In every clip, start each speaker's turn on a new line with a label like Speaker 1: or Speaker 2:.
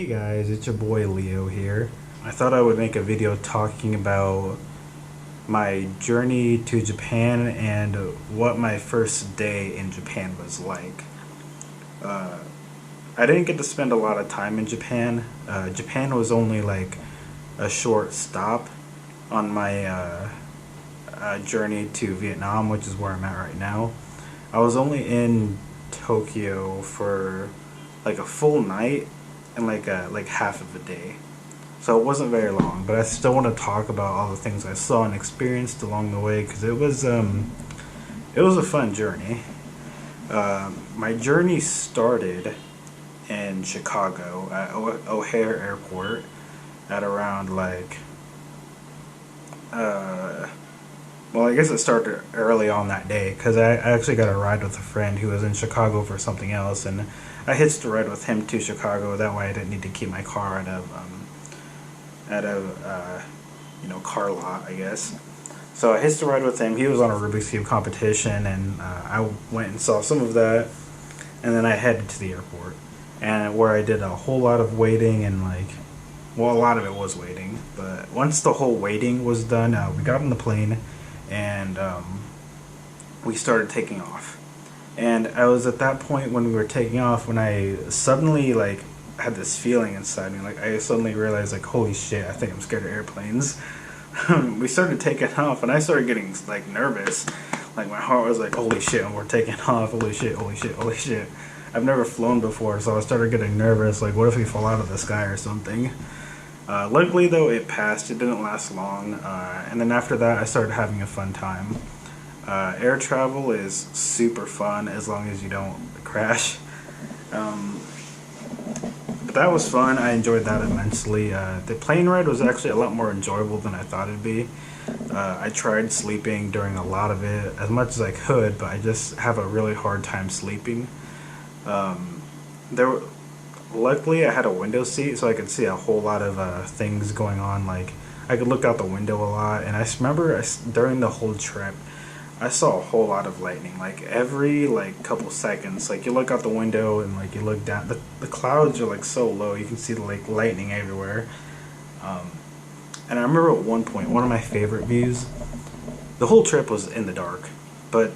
Speaker 1: Hey guys, it's your boy Leo here. I thought I would make a video talking about my journey to Japan and what my first day in Japan was like. Uh, I didn't get to spend a lot of time in Japan. Japan was only like a short stop on my journey to Vietnam, which is where I'm at right now. I was only in Tokyo for like a full night and like half of a day. So it wasn't very long, but I still want to talk about all the things I saw and experienced along the way because it was a fun journey. My journey started in Chicago at O'Hare Airport at around well, I guess it started early on that day because I actually got a ride with a friend who was in Chicago for something else, and I hitched a ride with him to Chicago. That way, I didn't need to keep my car at a car lot, I guess. So I hitched a ride with him. He was on a Rubik's Cube competition, and I went and saw some of that, and then I headed to the airport, and where I did a whole lot of waiting and well, a lot of it was waiting, but once the whole waiting was done, we got on the plane and we started taking off. And I was at that point when we were taking off when I suddenly had this feeling inside me. I suddenly realized holy shit, I think I'm scared of airplanes. We started taking off and I started getting nervous. My heart was holy shit, and we're taking off. Holy shit, holy shit, holy shit. I've never flown before, so I started getting nervous. What if we fall out of the sky or something? Luckily, though, it passed. It didn't last long. And then after that, I started having a fun time. Air travel is super fun as long as you don't crash. But that was fun. I enjoyed that immensely. The plane ride was actually a lot more enjoyable than I thought it'd be. I tried sleeping during a lot of it as much as I could, but I just have a really hard time sleeping. Luckily, I had a window seat, so I could see a whole lot of things going on. I could look out the window a lot, and I remember during the whole trip, I saw a whole lot of lightning. Every couple seconds, you look out the window and you look down. The clouds are so low, you can see the lightning everywhere. And I remember at one point, one of my favorite views. The whole trip was in the dark, but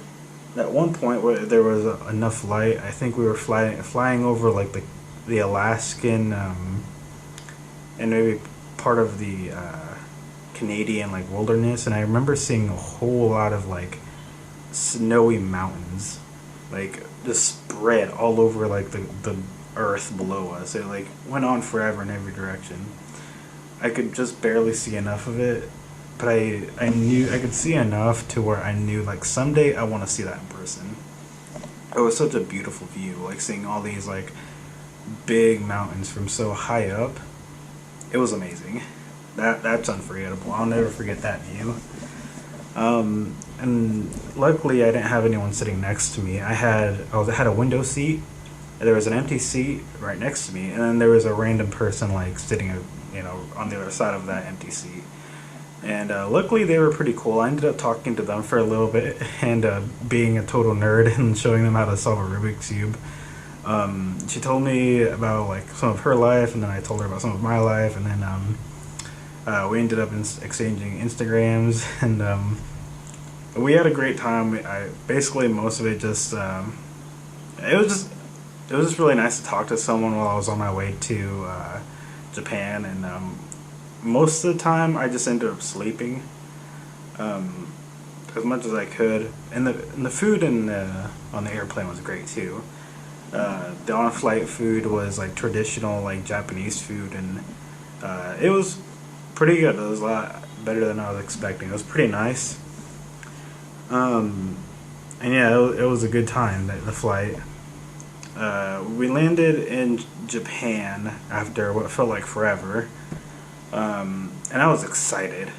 Speaker 1: at one point where there was enough light, I think we were flying over the Alaskan and maybe part of the Canadian wilderness, and I remember seeing a whole lot of snowy mountains just spread all over the earth below us. It went on forever in every direction. I could just barely see enough of it, but I knew I could see enough to where I knew someday I want to see that in person. It was such a beautiful view, seeing all these big mountains from so high up. It was amazing. That's unforgettable. I'll never forget that view. And luckily I didn't have anyone sitting next to me. I had a window seat. There was an empty seat right next to me, and then there was a random person sitting on the other side of that empty seat. And luckily they were pretty cool. I ended up talking to them for a little bit and being a total nerd and showing them how to solve a Rubik's Cube. She told me about some of her life, and then I told her about some of my life, and then we ended up exchanging Instagrams, and we had a great time. Basically most of it just it was just really nice to talk to someone while I was on my way to Japan, and most of the time I just ended up sleeping as much as I could, and the food on the airplane was great too. The on-flight food was traditional Japanese food, and it was pretty good. It was a lot better than I was expecting. It was pretty nice. And yeah, it was a good time, the flight. We landed in Japan after what felt like forever, and I was excited.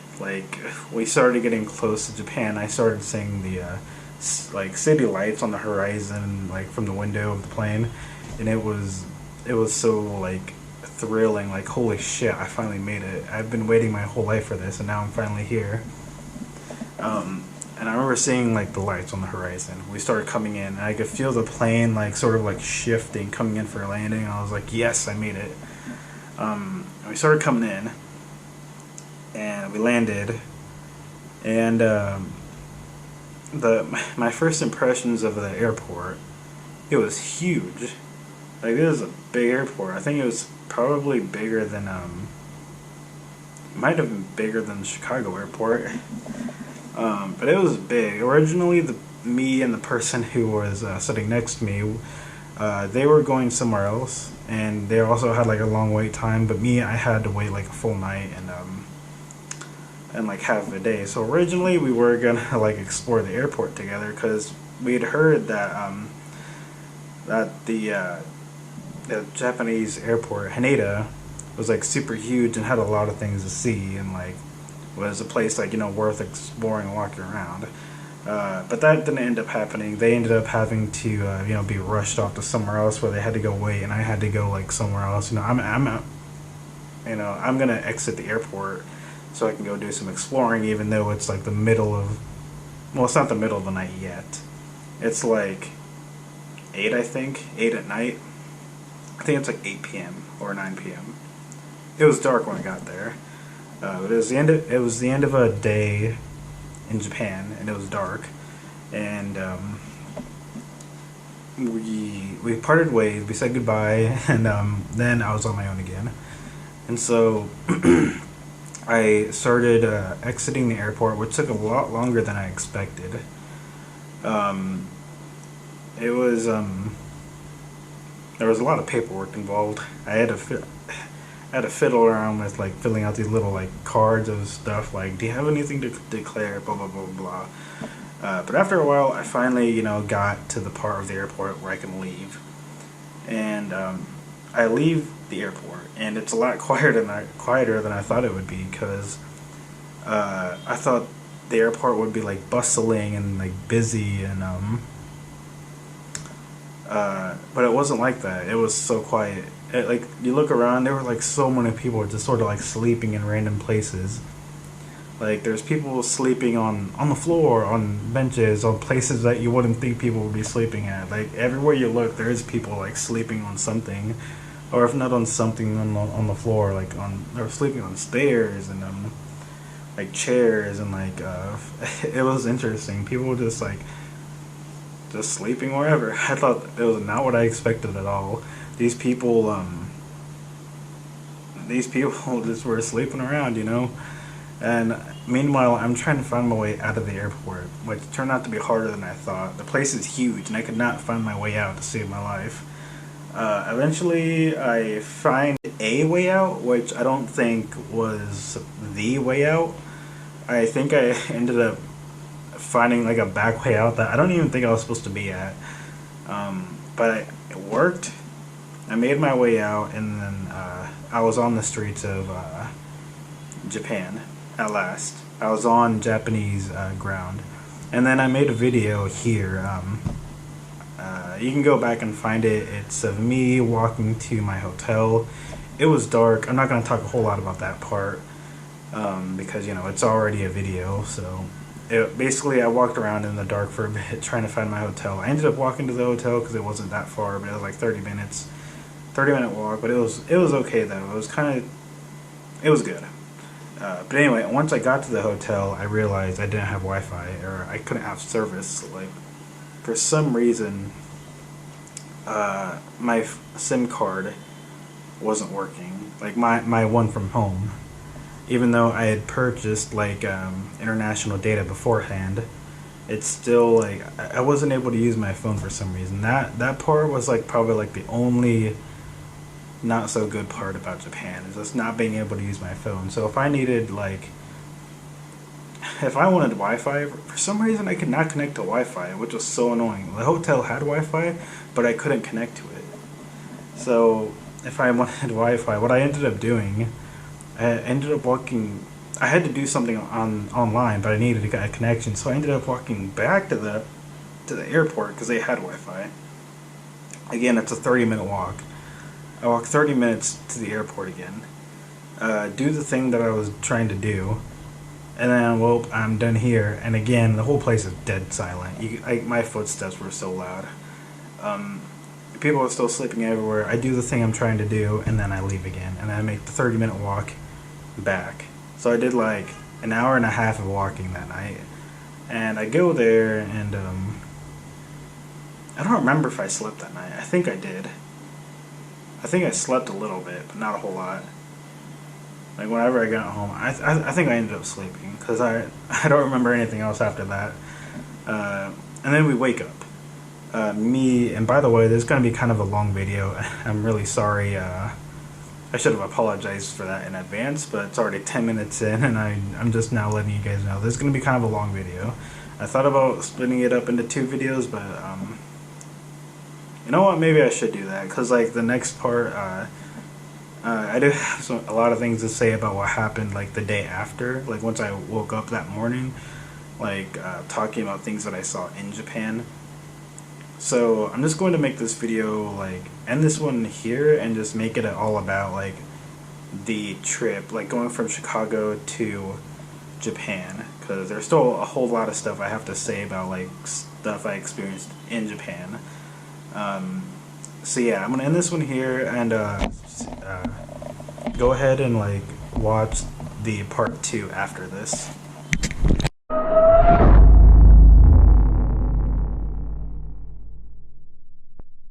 Speaker 1: We started getting close to Japan. I started seeing the city lights on the horizon from the window of the plane, and it was so thrilling. Holy shit, I finally made it. I've been waiting my whole life for this, and now I'm finally here. And I remember seeing the lights on the horizon. We started coming in, and I could feel the plane sort of shifting, coming in for a landing. And I was yes, I made it. We started coming in, and we landed, and my first impressions of the airport, it was huge. Like, it was a big airport. I think it was probably bigger than might have been bigger than the Chicago airport. But it was big. Originally, me and the person who was sitting next to me, they were going somewhere else, and they also had like a long wait time. But me, I had to wait like a full night and like half a day. So originally, we were gonna like explore the airport together because we had heard that the Japanese airport, Haneda, was like super huge and had a lot of things to see, and like was a place like, you know, worth exploring and walking around. But that didn't end up happening. They ended up having to you know, be rushed off to somewhere else where they had to go wait, and I had to go like somewhere else. You know, I'm gonna exit the airport so I can go do some exploring, even though it's like the middle of, well, it's not the middle of the night yet. It's like 8, I think, 8 at night. I think it's like 8 p.m. or 9 p.m. It was dark when I got there. It was the end of a day in Japan, and it was dark. And we parted ways. We said goodbye, and then I was on my own again. And so I started exiting the airport, which took a lot longer than I expected. It was there was a lot of paperwork involved. I had to fiddle around with like filling out these little like cards of stuff like, do you have anything to declare, blah blah blah blah. But after a while, I finally, you know, got to the part of the airport where I can leave, and I leave the airport, and it's a lot quieter than I thought it would be, because I thought the airport would be like bustling and like busy, and but it wasn't like that. It was so quiet. Like, you look around, there were like so many people just sort of like sleeping in random places. Like, there's people sleeping on the floor, on benches, on places that you wouldn't think people would be sleeping at. Like, everywhere you look, there's people like sleeping on something, or if not on something, on the floor, like they were sleeping on stairs and like chairs, and like it was interesting. People were just sleeping wherever. I thought it was not what I expected at all. These people just were sleeping around, you know. And meanwhile, I'm trying to find my way out of the airport, which turned out to be harder than I thought. The place is huge, and I could not find my way out to save my life. Eventually, I find a way out, which I don't think was the way out. I think I ended up finding like a back way out that I don't even think I was supposed to be at. But it worked. I made my way out, and then I was on the streets of Japan at last. I was on Japanese ground, and then I made a video here. You can go back and find it. It's of me walking to my hotel. It was dark. I'm not going to talk a whole lot about that part because, you know, it's already a video. So basically, I walked around in the dark for a bit trying to find my hotel. I ended up walking to the hotel because it wasn't that far, but it was like 30-minute walk. But it was okay though. It was good. But anyway, once I got to the hotel, I realized I didn't have Wi-Fi, or I couldn't have service. Like, for some reason, my SIM card wasn't working. Like my one from home, even though I had purchased like international data beforehand, it's still like I wasn't able to use my phone for some reason. That part was like probably like the only not so good part about Japan, is just not being able to use my phone. So if I wanted Wi-Fi, for some reason I could not connect to Wi-Fi, which was so annoying. The hotel had Wi-Fi, but I couldn't connect to it. So if I wanted Wi-Fi, what I ended up doing, I had to do something online, but I needed to get a connection, so I ended up walking back to the airport because they had Wi-Fi. Again, it's a 30-minute walk. I walked 30 minutes to the airport again, do the thing that I was trying to do, and then, well, I'm done here. And again, the whole place is dead silent. My footsteps were so loud. People are still sleeping everywhere. I do the thing I'm trying to do, and then I leave again, and then I make the 30-minute walk back. So I did like an hour and a half of walking that night, and I go there, and I don't remember if I slept that night. I think I did. I think I slept a little bit, but not a whole lot. Like whenever I got home, I think I ended up sleeping because I don't remember anything else after that. And then we wake up. Me, and by the way, this is going to be kind of a long video. I'm really sorry. I should have apologized for that in advance, but it's already 10 minutes in, and I'm just now letting you guys know this is going to be kind of a long video. I thought about splitting it up into 2 videos, but you know what? Maybe I should do that because like the next part, I do have a lot of things to say about what happened like the day after, like once I woke up that morning, like talking about things that I saw in Japan. So I'm just going to make this video, like, end this one here and just make it all about, like, the trip, like, going from Chicago to Japan, because there's still a whole lot of stuff I have to say about, like, stuff I experienced in Japan. So yeah, I'm going to end this one here and go ahead and, like, watch the part 2 after this.